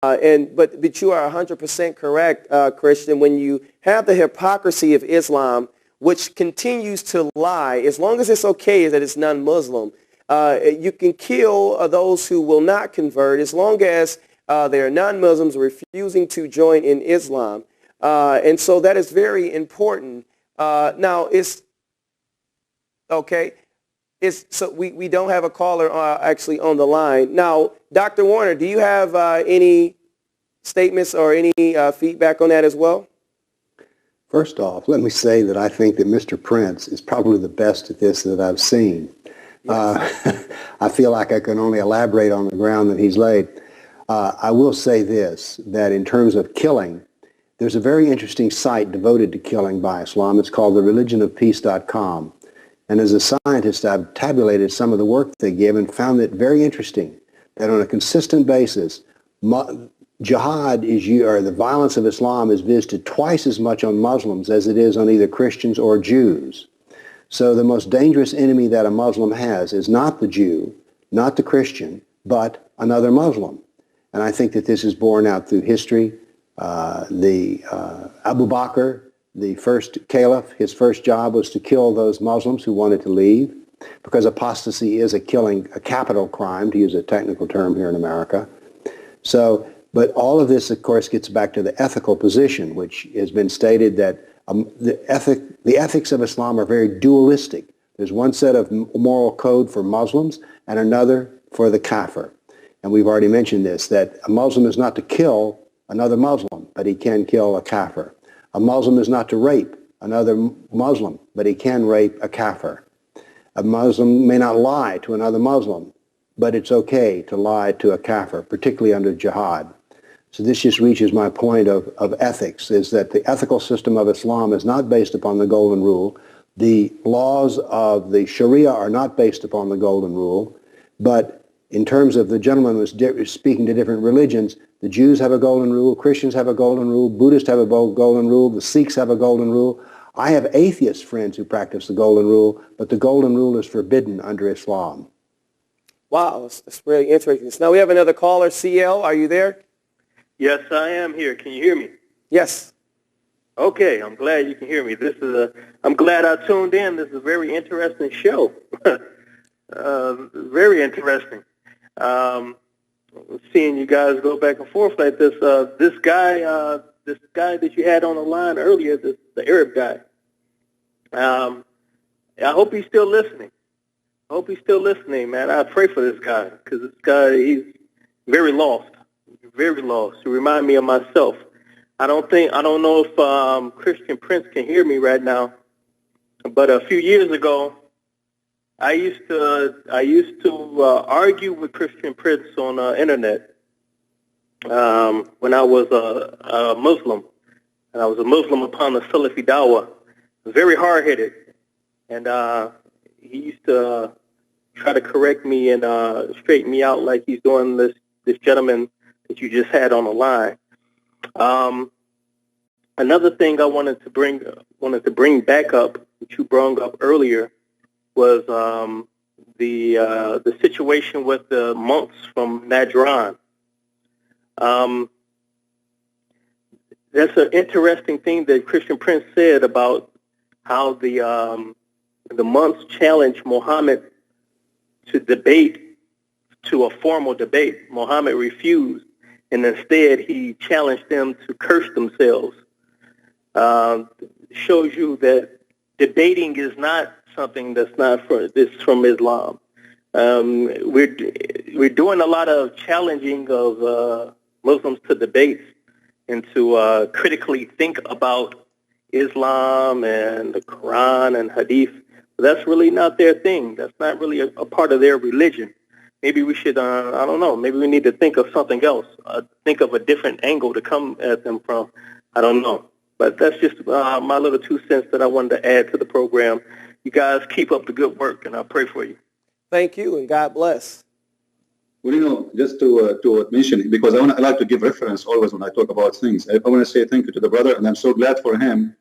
But you are 100% correct, Christian, when you have the hypocrisy of Islam, which continues to lie, as long as it's okay that it's non-Muslim. You can kill those who will not convert as long as they are non-Muslims refusing to join in Islam. And so that is very important. Now, it's okay. So we don't have a caller actually on the line. Now, Dr. Warner, do you have any statements or any feedback on that as well? First off, let me say that I think that Mr. Prince is probably the best at this that I've seen. Yes. I feel like I can only elaborate on the ground that he's laid. I will say this, that in terms of killing, there's a very interesting site devoted to killing by Islam. It's called thereligionofpeace.com. And as a scientist, I've tabulated some of the work they give and found it very interesting that on a consistent basis, Jihad or the violence of Islam is visited twice as much on Muslims as it is on either Christians or Jews. So the most dangerous enemy that a Muslim has is not the Jew, not the Christian, but another Muslim. And I think that this is borne out through history. Abu Bakr, the first caliph, his first job was to kill those Muslims who wanted to leave, because apostasy is a capital crime, to use a technical term here in America. So, but all of this, of course, gets back to the ethical position, which has been stated that the ethics of Islam are very dualistic. There's one set of moral code for Muslims and another for the kafir. And we've already mentioned this, that a Muslim is not to kill another Muslim, but he can kill a kafir. A Muslim is not to rape another Muslim, but he can rape a kafir. A Muslim may not lie to another Muslim, but it's okay to lie to a kafir, particularly under jihad. So this just reaches my point of ethics, is that the ethical system of Islam is not based upon the golden rule. The laws of the Sharia are not based upon the golden rule, but in terms of the gentleman who was speaking to different religions, the Jews have a golden rule, Christians have a golden rule, Buddhists have a golden rule, the Sikhs have a golden rule. I have atheist friends who practice the golden rule, but the golden rule is forbidden under Islam. Wow, that's really interesting. Now we have another caller. CL, are you there? Yes, I am here. Can you hear me? Yes. Okay, I'm glad you can hear me. I'm glad I tuned in. This is a very interesting show. Very interesting. Seeing you guys go back and forth like this. This guy that you had on the line earlier, the Arab guy. I hope he's still listening. I hope he's still listening, man. I pray for this guy, because this guy, he's very lost. Very lost. To remind me of myself. I don't know if Christian Prince can hear me right now, but a few years ago, I used to argue with Christian Prince on the internet when I was a Muslim, and I was a Muslim upon the Salafi Dawah. Very hard-headed, and he used to try to correct me and straighten me out like he's doing this gentleman that you just had on the line. Another thing I wanted to bring back up, which you brought up earlier, was the situation with the monks from Najran. That's an interesting thing that Christian Prince said about how the monks challenged Muhammad to a formal debate. Muhammad refused, and instead he challenged them to curse themselves. Shows you that debating is not something that's from Islam. We're doing a lot of challenging of Muslims to debates and to critically think about Islam and the Quran and Hadith. But that's really not their thing. That's not really a part of their religion. Maybe we should, I don't know, maybe we need to think of something else, think of a different angle to come at them from. I don't know. But that's just my little 2 cents that I wanted to add to the program. You guys keep up the good work, and I pray for you. Thank you, and God bless. Well, you know, just to mention, because I like to give reference always when I talk about things. I want to say thank you to the brother, and I'm so glad for him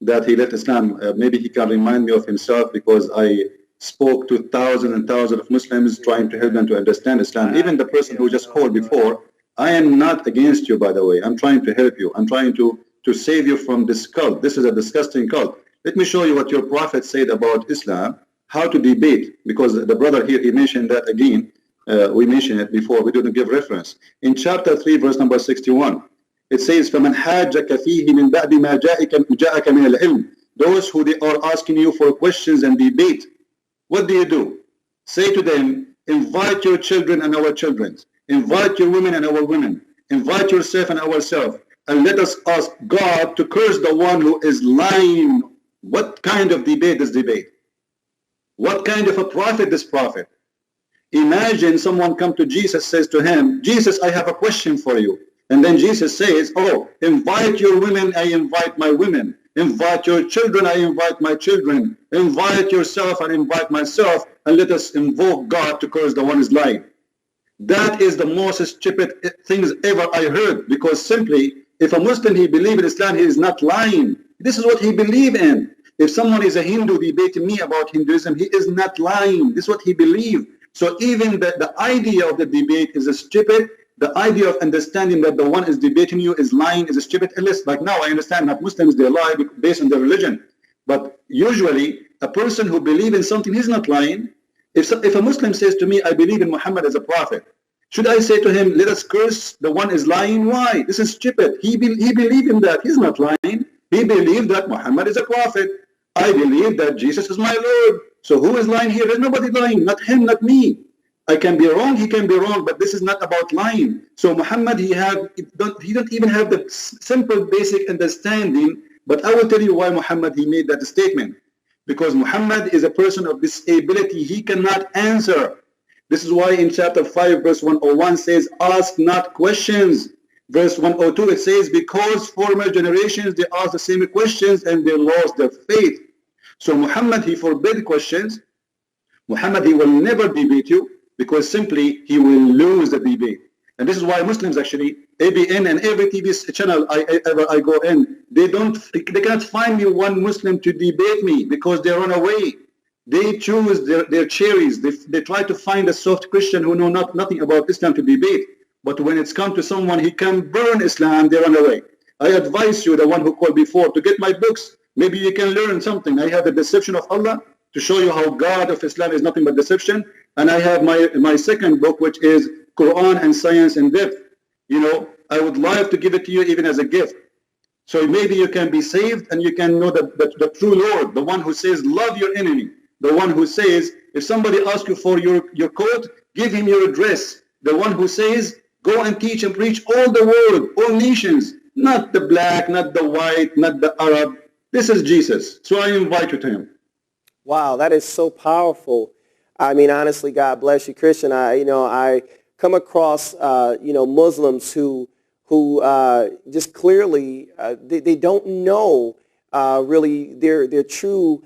that he left Islam. Maybe he can remind me of himself, because I spoke to thousands and thousands of Muslims trying to help them to understand Islam. Even the person who just called before, I am not against you, by the way. I'm trying to help you. I'm trying to save you from this cult. This is a disgusting cult. Let me show you what your prophet said about Islam, how to debate, because the brother here, he mentioned that again. We mentioned it before. We didn't give reference. In chapter 3, verse number 61, it says, فَمَنْ حَاجَّكَ فِيهِ مِنْ بَعْدِ مَا جَاءَكَ مِنَ الْعِلْمِ. Those who they are asking you for questions and debate, what do? Say to them, invite your children and our children. Invite your women and our women. Invite yourself and ourselves. And let us ask God to curse the one who is lying. What kind of debate is debate? What kind of a prophet is prophet? Imagine someone come to Jesus, says to him, Jesus, I have a question for you. And then Jesus says, oh, invite your women, I invite my women. Invite your children, I invite my children. Invite yourself, I invite myself. And let us invoke God to curse the one who is lying. That is the most stupid things ever I heard. Because simply, if a Muslim, he believes in Islam, he is not lying. This is what he believes in. If someone is a Hindu debating me about Hinduism, he is not lying. This is what he believes. So even the idea of the debate is stupid. The idea of understanding that the one is debating you is lying is stupid. Unless, like now, I understand that Muslims, they lie based on their religion. But usually, a person who believes in something, he's not lying. If a Muslim says to me, I believe in Muhammad as a prophet, should I say to him, let us curse the one is lying? Why? This is stupid. He believes in that. He's not lying. He believed that Muhammad is a prophet. I believe that Jesus is my Lord. So who is lying here? There's nobody lying. Not him, not me. I can be wrong, he can be wrong, but this is not about lying. So Muhammad, he don't even have the simple basic understanding. But I will tell you why Muhammad, he made that statement. Because Muhammad is a person of disability. He cannot answer. This is why in chapter 5, verse 101 says, ask not questions. Verse 102, it says, because former generations, they asked the same questions and they lost their faith. So Muhammad, he forbid questions. Muhammad, he will never debate you because simply he will lose the debate. And this is why Muslims actually, ABN and every TV channel I go in, they cannot find me one Muslim to debate me because they run away. They choose their cherries. They try to find a soft Christian who know nothing about Islam to debate. But when it's come to someone he can burn Islam, they run away. I advise you, the one who called before, to get my books. Maybe you can learn something. I have the Deception of Allah to show you how God of Islam is nothing but deception. And I have my second book, which is Quran and Science in Depth. You know, I would love to give it to you even as a gift. So maybe you can be saved and you can know the true Lord, the one who says, love your enemy. The one who says, if somebody asks you for your coat, give him your address. The one who says, go and teach and preach all the world, all nations, not the black, not the white, not the Arab. This is Jesus. So I invite you to him. Wow, that is so powerful. I mean, honestly, God bless you, Christian. I come across, Muslims who just clearly, they don't know really their true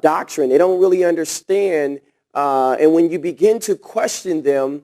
doctrine. They don't really understand. And when you begin to question them,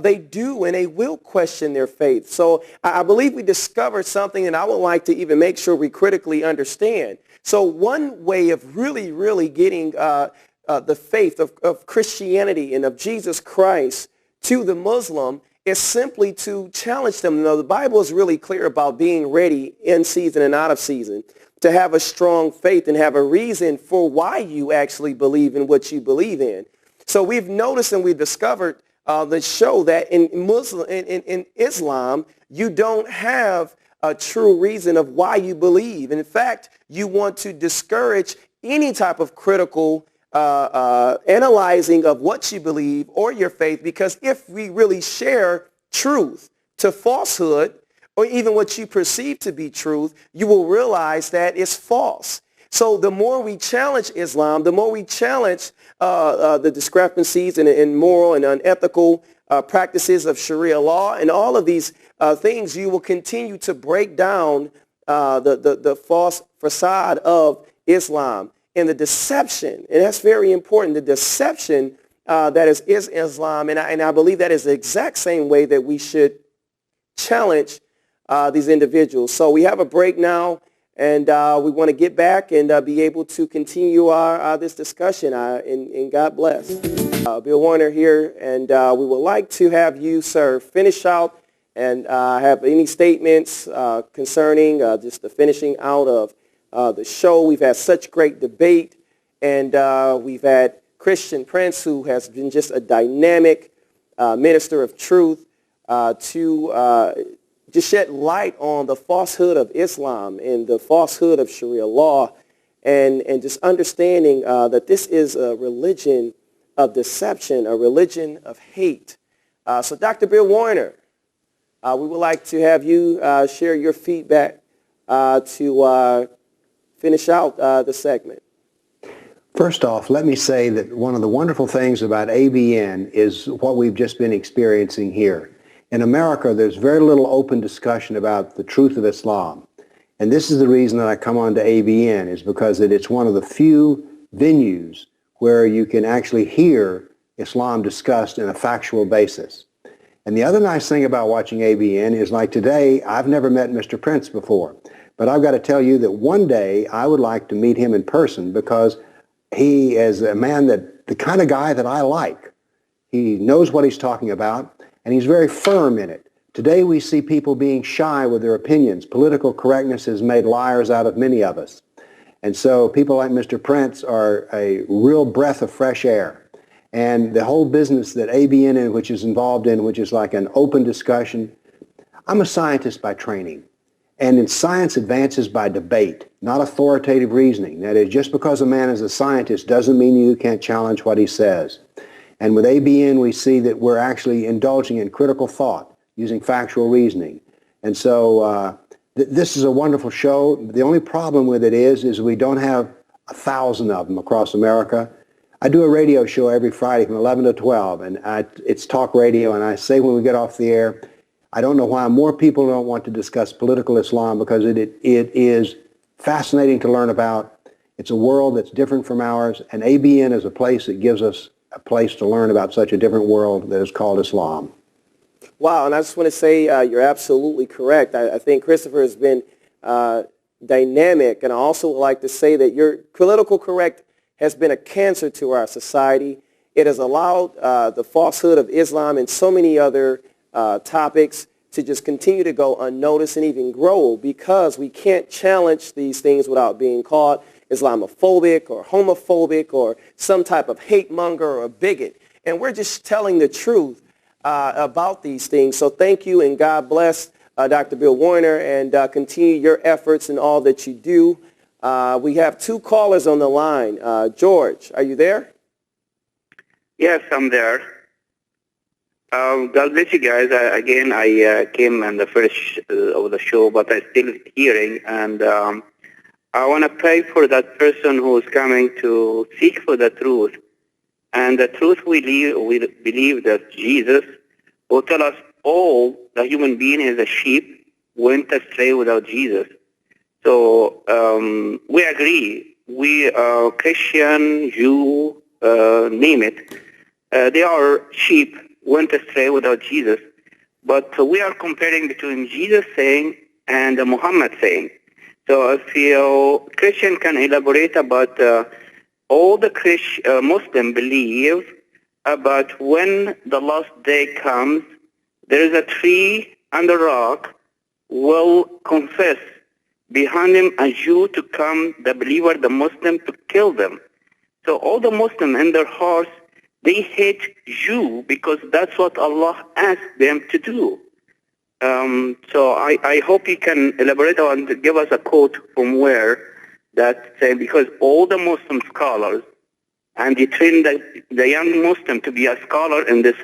they do and they will question their faith. So I believe we discovered something, and I would like to even make sure we critically understand. So one way of really, really getting the faith of Christianity and of Jesus Christ to the Muslim is simply to challenge them. The Bible is really clear about being ready in season and out of season, to have a strong faith and have a reason for why you actually believe in what you believe in. So we've noticed and we've discovered that show that in Islam, you don't have a true reason of why you believe. In fact, you want to discourage any type of critical analyzing of what you believe or your faith, because if we really share truth to falsehood, or even what you perceive to be truth, you will realize that it's false. So the more we challenge Islam, the more we challenge the discrepancies in moral and unethical practices of Sharia law and all of these things, you will continue to break down the false facade of Islam and the deception. And that's very important, the deception that is Islam. And I believe that is the exact same way that we should challenge these individuals. So we have a break now, and we want to get back and be able to continue this discussion. And God bless. Bill Warner here, and we would like to have you, sir, finish out And have any statements concerning just the finishing out of the show? We've had such great debate, and we've had Christian Prince, who has been just a dynamic minister of truth to just shed light on the falsehood of Islam and the falsehood of Sharia law, and just understanding that this is a religion of deception, a religion of hate. So Dr. Bill Warner, we would like to have you share your feedback to finish out the segment. First off, let me say that one of the wonderful things about ABN is what we've just been experiencing here. In America, there's very little open discussion about the truth of Islam. And this is the reason that I come on to ABN, is because it's one of the few venues where you can actually hear Islam discussed in a factual basis. And the other nice thing about watching ABN is, like today, I've never met Mr. Prince before. But I've got to tell you that one day I would like to meet him in person, because he is a man that, the kind of guy that I like. He knows what he's talking about, and he's very firm in it. Today we see people being shy with their opinions. Political correctness has made liars out of many of us. And so people like Mr. Prince are a real breath of fresh air. And the whole business that ABN, which is involved in, which is like an open discussion. I'm a scientist by training. And in science advances by debate, not authoritative reasoning. That is, just because a man is a scientist doesn't mean you can't challenge what he says. And with ABN, we see that we're actually indulging in critical thought, using factual reasoning. And so this is a wonderful show. The only problem with it is we don't have 1,000 of them across America. I do a radio show every Friday from 11 to 12, and it's talk radio, and I say when we get off the air, I don't know why more people don't want to discuss political Islam, because it is fascinating to learn about. It's a world that's different from ours, and ABN is a place that gives us a place to learn about such a different world that is called Islam. Wow, and I just want to say you're absolutely correct. I think Christopher has been dynamic, and I also would like to say that your political correct has been a cancer to our society. It has allowed the falsehood of Islam and so many other topics to just continue to go unnoticed and even grow, because we can't challenge these things without being called Islamophobic or homophobic or some type of hate monger or a bigot. And we're just telling the truth about these things. So thank you, and God bless Dr. Bill Warner, and continue your efforts and all that you do. We have two callers on the line. George, are you there? Yes, I'm there. God bless you guys. I came in the first of the show, but I'm still hearing, and I want to pray for that person who is coming to seek for the truth. And the truth we believe that Jesus will tell us all the human being is a sheep, went astray without Jesus. So we agree. We Christian, Jew, name it. They are sheep, went astray without Jesus. But we are comparing between Jesus saying and Muhammad saying. So if you Christian can elaborate about all the Muslim believe about when the last day comes, there is a tree and a rock will confess behind him a Jew to come, the believer, the Muslim, to kill them. So all the Muslims in their hearts, they hate Jew because that's what Allah asked them to do. So I hope you can elaborate on, give us a quote from where that say, because all the Muslim scholars, and they train the young Muslim to be a scholar in this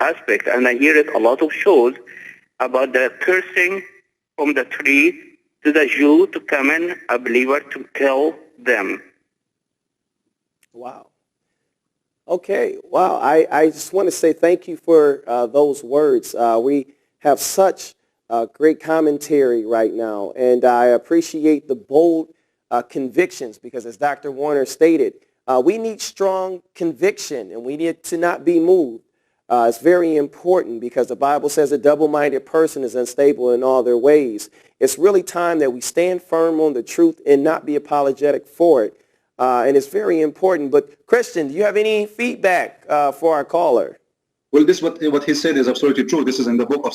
aspect, and I hear it a lot of shows about the cursing from the tree to the Jew to come in, a believer, to kill them. Wow. Okay. Wow. I just want to say thank you for those words. We have such great commentary right now, and I appreciate the bold convictions, because as Dr. Warner stated, we need strong conviction, and we need to not be moved. It's very important, because the Bible says a double-minded person is unstable in all their ways. It's really time that we stand firm on the truth and not be apologetic for it. And it's very important. But Christian, do you have any feedback for our caller? Well, what he said is absolutely true. This is in the book of